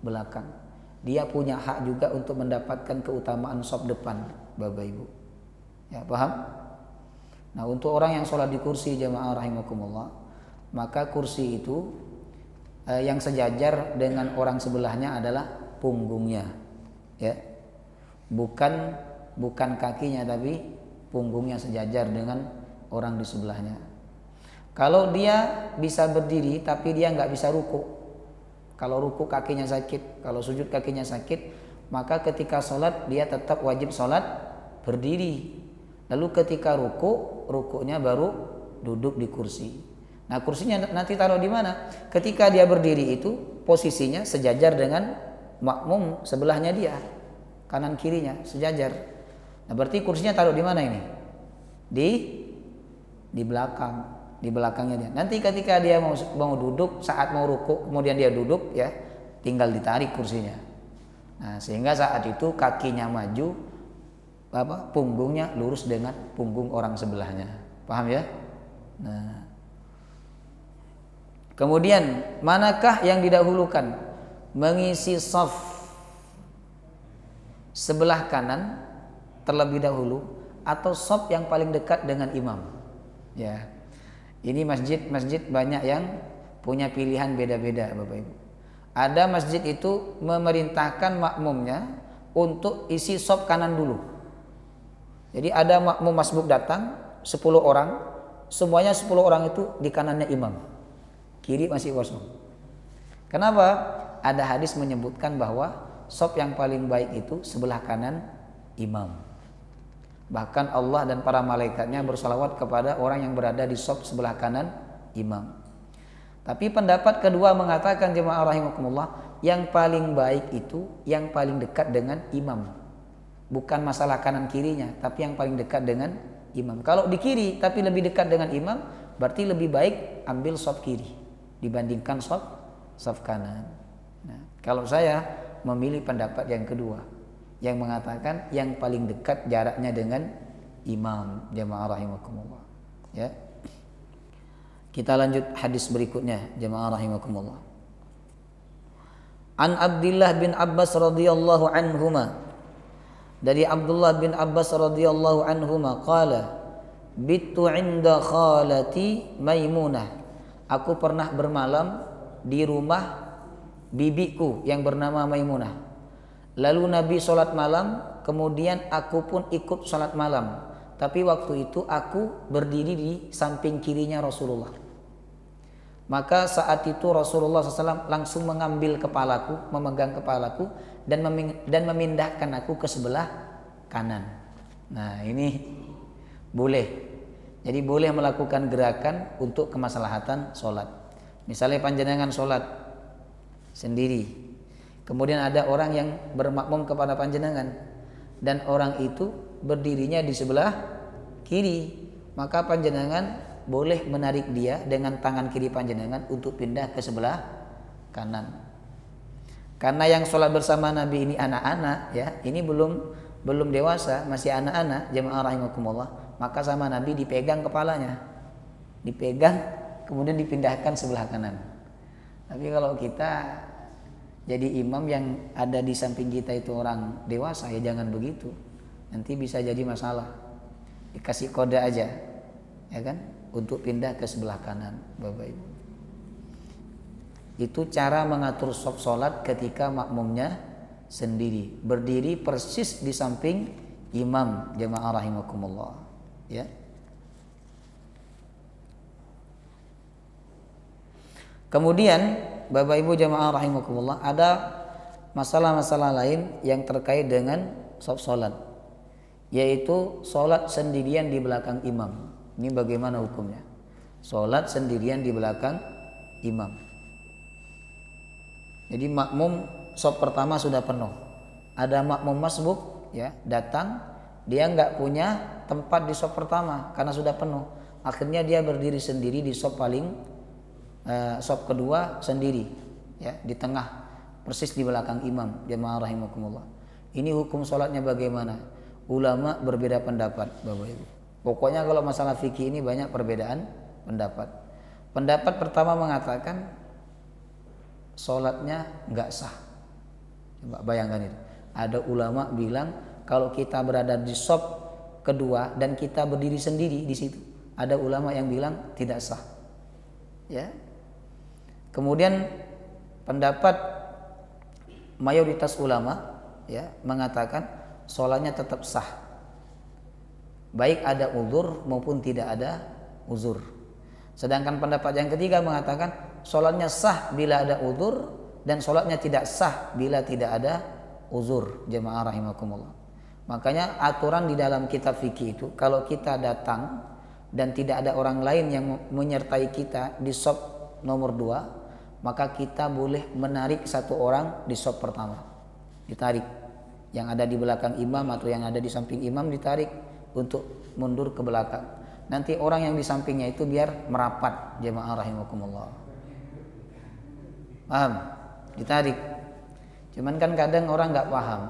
belakang. Dia punya hak juga untuk mendapatkan keutamaan shaf depan, Bapak Ibu. Ya, paham? Nah, untuk orang yang sholat di kursi, jamaah rahimakumullah, maka kursi itu yang sejajar dengan orang sebelahnya adalah punggungnya, ya, bukan kakinya, tapi punggungnya sejajar dengan orang di sebelahnya. Kalau dia bisa berdiri tapi dia nggak bisa ruku, kalau ruku kakinya sakit, kalau sujud kakinya sakit, maka ketika sholat dia tetap wajib sholat berdiri. Lalu ketika rukunya baru duduk di kursi. Nah, kursinya nanti taruh di mana? Ketika dia berdiri itu posisinya sejajar dengan makmum sebelahnya dia, kanan kirinya sejajar. Nah, berarti kursinya taruh di mana ini? Di belakang, di belakangnya dia. Nanti ketika dia mau duduk, saat mau ruku, kemudian dia duduk, ya, tinggal ditarik kursinya. Nah, sehingga saat itu kakinya maju, punggungnya lurus dengan punggung orang sebelahnya. Paham ya? Nah, kemudian manakah yang didahulukan? Mengisi shaf sebelah kanan terlebih dahulu atau shaf yang paling dekat dengan imam? Ya. Ini masjid banyak yang punya pilihan beda-beda, Bapak Ibu. Ada masjid itu memerintahkan makmumnya untuk isi sop kanan dulu. Jadi ada makmum masbuk datang 10 orang, semuanya 10 orang itu di kanannya imam, kiri masih kosong. Kenapa? Ada hadis menyebutkan bahwa sop yang paling baik itu sebelah kanan imam. Bahkan Allah dan para malaikatnya bersalawat kepada orang yang berada di sop sebelah kanan imam. Tapi pendapat kedua mengatakan, jemaah rahimakumullah, yang paling baik itu yang paling dekat dengan imam. Bukan masalah kanan kirinya, tapi yang paling dekat dengan imam. Kalau di kiri tapi lebih dekat dengan imam, berarti lebih baik ambil saf kiri dibandingkan saf kanan. Nah, kalau saya memilih pendapat yang kedua, yang mengatakan yang paling dekat jaraknya dengan imam, jemaah rahimakumullah. Ya. Kita lanjut hadis berikutnya, jemaah rahimakumullah. An Abdullah bin Abbas radhiyallahu anhuma, dari Abdullah bin Abbas radhiyallahu anhuma qala bittu 'inda khalati Maimunah, aku pernah bermalam di rumah bibiku yang bernama Maimunah. Lalu Nabi sholat malam, kemudian aku pun ikut sholat malam, tapi waktu itu aku berdiri di samping kirinya Rasulullah. Maka saat itu Rasulullah SAW langsung mengambil kepalaku, memegang kepalaku dan memindahkan aku ke sebelah kanan. Nah, ini boleh. Jadi boleh melakukan gerakan untuk kemaslahatan sholat. Misalnya panjenengan sholat sendiri, kemudian ada orang yang bermakmum kepada panjenengan dan orang itu berdirinya di sebelah kiri, maka panjenengan boleh menarik dia dengan tangan kiri panjenengan untuk pindah ke sebelah kanan. Karena yang sholat bersama Nabi ini anak-anak, ya, ini belum dewasa, masih anak-anak, jemaah rahimakumullah, maka sama Nabi dipegang kepalanya, dipegang kemudian dipindahkan sebelah kanan. Tapi kalau kita jadi imam yang ada di samping kita itu orang dewasa, ya jangan begitu, nanti bisa jadi masalah. Dikasih kode aja, ya kan, untuk pindah ke sebelah kanan, Bapak Ibu. Itu cara mengatur shaf sholat ketika makmumnya sendiri, berdiri persis di samping imam, jemaah rahimakumullah, ya. Kemudian Bapak Ibu jemaah rahimakumullah, ada masalah-masalah lain yang terkait dengan shaf sholat, yaitu sholat sendirian di belakang imam. Ini bagaimana hukumnya? Sholat sendirian di belakang imam. Jadi makmum shaf pertama sudah penuh. Ada makmum masbuk, ya, datang, dia nggak punya tempat di shaf pertama karena sudah penuh. Akhirnya dia berdiri sendiri di shaf shaf kedua sendiri, ya, di tengah, persis di belakang imam, jemaah rahimakumullah. Ini hukum sholatnya bagaimana? Ulama berbeda pendapat, Bapak Ibu. Pokoknya kalau masalah fikih ini banyak perbedaan pendapat. Pendapat pertama mengatakan sholatnya nggak sah. Coba bayangkan itu. Ada ulama bilang kalau kita berada di shaf kedua dan kita berdiri sendiri di situ, ada ulama yang bilang tidak sah. Ya. Kemudian pendapat mayoritas ulama, ya, mengatakan sholatnya tetap sah, baik ada uzur maupun tidak ada uzur. Sedangkan pendapat yang ketiga mengatakan sholatnya sah bila ada uzur dan sholatnya tidak sah bila tidak ada uzur, jemaah rahimakumullah. Makanya aturan di dalam kitab fikih itu, kalau kita datang dan tidak ada orang lain yang menyertai kita di shaf nomor 2, maka kita boleh menarik satu orang di shaf pertama, ditarik. Yang ada di belakang imam atau yang ada di samping imam ditarik untuk mundur ke belakang. Nanti orang yang di sampingnya itu biar merapat, jemaah rahimakumullah. Paham? Ditarik. Cuman kan kadang orang nggak paham.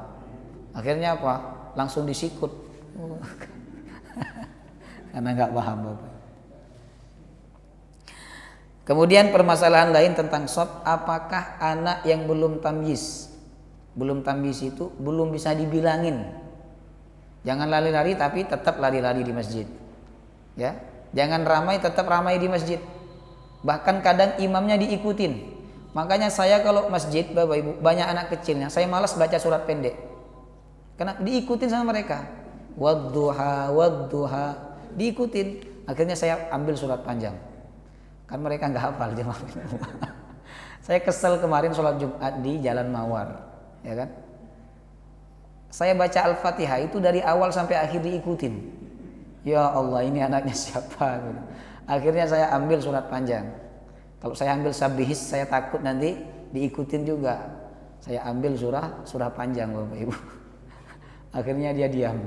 Akhirnya apa? Langsung disikut. Karena nggak paham, Bapak. Kemudian permasalahan lain tentang shaf, apakah anak yang belum tamyiz? Belum tamyiz itu belum bisa dibilangin. Jangan lari-lari tapi tetap lari-lari di masjid. Ya. Jangan ramai, tetap ramai di masjid. Bahkan kadang imamnya diikutin. Makanya saya kalau masjid Bapak Ibu banyak anak kecilnya, saya malas baca surat pendek. Karena diikutin sama mereka. Wadduha wadduha diikutin. Akhirnya saya ambil surat panjang. Kan mereka nggak hafal jemaah. Saya kesel kemarin sholat Jumat di Jalan Mawar, ya kan? Saya baca Al-Fatihah itu dari awal sampai akhir diikutin. Ya Allah, ini anaknya siapa? Akhirnya saya ambil surat panjang. Kalau saya ambil Sabihis, saya takut nanti diikutin juga. Saya ambil surah panjang Bapak Ibu. Akhirnya dia diam.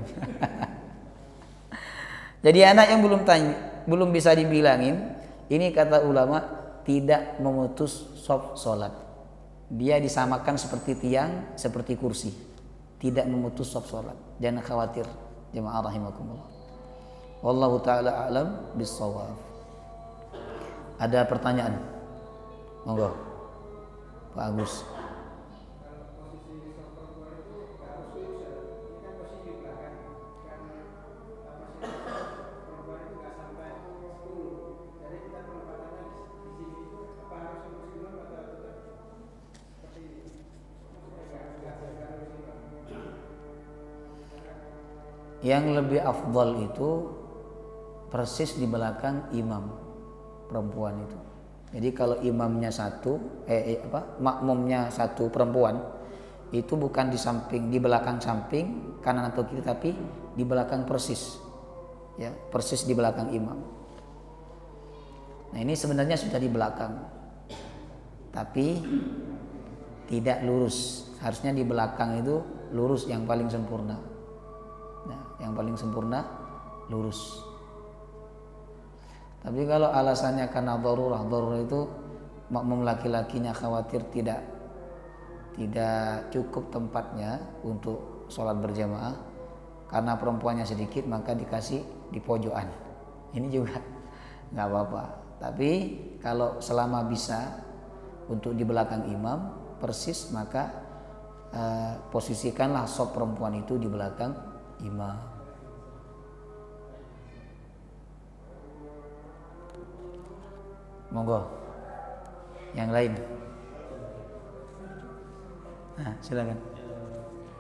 Jadi anak yang belum bisa dibilangin, ini kata ulama tidak memutus shaf sholat. Dia disamakan seperti tiang, seperti kursi. Tidak memutus shaf sholat. Jangan khawatir jemaah rahimakumullah. Wallahu ta'ala a'lam bis-shawab. Ada pertanyaan? Monggo Pak Agus. Yang lebih afdal itu persis di belakang imam perempuan itu. Jadi kalau imamnya makmumnya satu perempuan, itu bukan di samping, di belakang samping kanan atau kiri, tapi di belakang persis. Ya, persis di belakang imam. Nah, ini sebenarnya sudah di belakang. Tapi tidak lurus. Harusnya di belakang itu lurus yang paling sempurna. Nah, yang paling sempurna lurus. Tapi kalau alasannya karena darurah itu makmum laki-lakinya khawatir tidak cukup tempatnya untuk sholat berjamaah karena perempuannya sedikit, maka dikasih di pojokan. Ini juga nggak apa-apa. Tapi kalau selama bisa untuk di belakang imam persis, maka posisikanlah shaf perempuan itu di belakang imam. Monggo yang lain. Nah, silakan.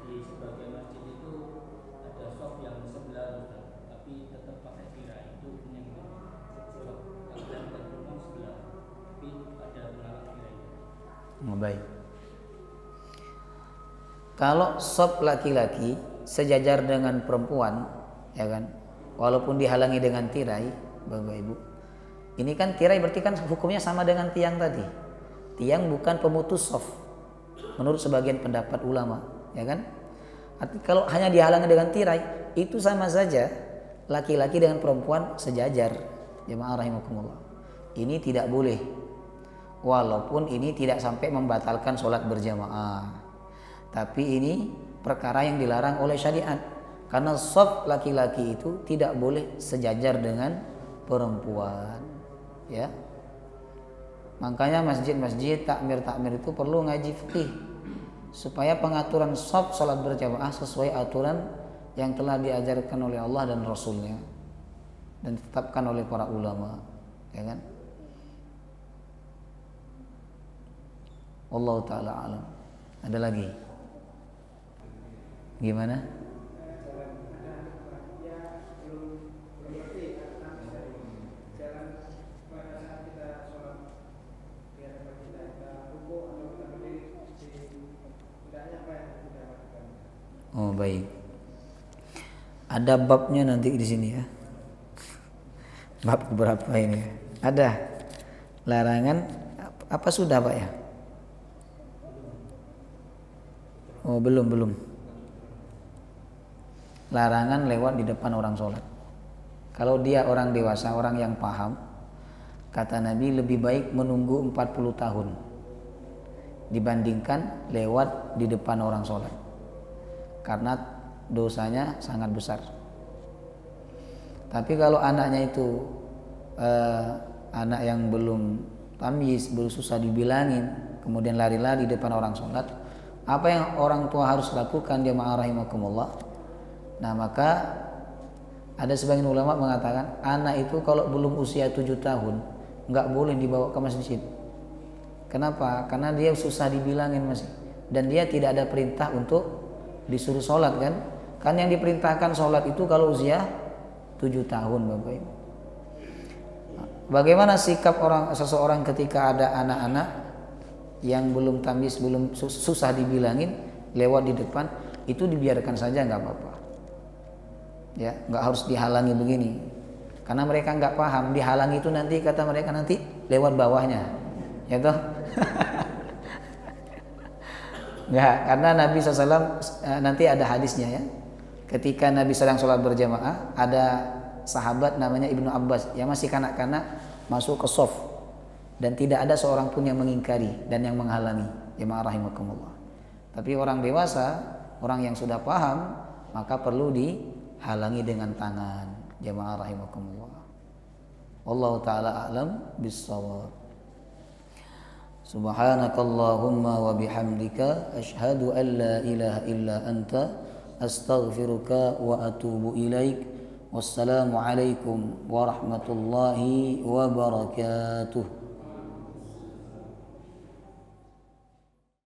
Di sebagian masjid itu ada shaf yang sebelah, tapi tetap pakai tirai. Itu yang shaf yang perempuan sebelah, tapi ada belakang tirai. Baik. Kalau shaf laki-laki sejajar dengan perempuan, ya kan, walaupun dihalangi dengan tirai, Bapak Ibu, ini kan tirai berarti kan hukumnya sama dengan tiang tadi. Tiang bukan pemutus shaf menurut sebagian pendapat ulama, ya kan? Arti kalau hanya dihalangi dengan tirai, itu sama saja laki-laki dengan perempuan sejajar. Jemaah rahimakumullah. Ini tidak boleh. Walaupun ini tidak sampai membatalkan sholat berjamaah. Tapi ini perkara yang dilarang oleh syariat, karena shaf laki-laki itu tidak boleh sejajar dengan perempuan, ya. Makanya masjid-masjid takmir itu perlu ngaji fikih supaya pengaturan shaf salat berjamaah sesuai aturan yang telah diajarkan oleh Allah dan Rasulnya dan ditetapkan oleh para ulama, ya kan. Wallahu ta'ala alam. Ada lagi? Gimana? Oh, baik. Ada babnya nanti di sini ya. Bab berapa ini? Ada larangan apa sudah Pak ya? Oh, belum. Larangan lewat di depan orang sholat. Kalau dia orang dewasa, orang yang paham, kata Nabi lebih baik menunggu 40 tahun dibandingkan lewat di depan orang sholat, karena dosanya sangat besar. Tapi kalau anaknya itu anak yang belum tamyiz, belum susah dibilangin, kemudian lari-lari di depan orang sholat, apa yang orang tua harus lakukan jemaah rahimakumullah? Nah, maka Ada sebagian ulama mengatakan anak itu kalau belum usia 7 tahun nggak boleh dibawa ke masjid. Kenapa? Karena dia susah dibilangin masih, dan dia tidak ada perintah untuk disuruh sholat kan? Kan yang diperintahkan sholat itu kalau usia 7 tahun, Bapak Ibu. Bagaimana sikap seseorang ketika ada anak-anak yang belum tamis, belum susah dibilangin lewat di depan, itu dibiarkan saja nggak apa-apa. Ya, nggak harus dihalangi begini, karena mereka nggak paham. Dihalangi itu nanti kata mereka nanti lewat bawahnya, ya toh. Nggak, karena Nabi SAW nanti ada hadisnya ya. Ketika Nabi sedang sholat berjamaah, ada sahabat namanya Ibnu Abbas yang masih kanak-kanak masuk ke shaf, dan tidak ada seorang pun yang mengingkari dan yang menghalangi. Jemaah rahimakumullah. Tapi orang dewasa, orang yang sudah paham, maka perlu dihalangi dengan tangan. Jemaah rahimakumullah. Wallahu taala a'lam bis-shawab. Subhanakallahumma wa bihamdika asyhadu an la ilaha illa anta astaghfiruka wa atubu ilaik. Wassalamu alaikum warahmatullahi wabarakatuh.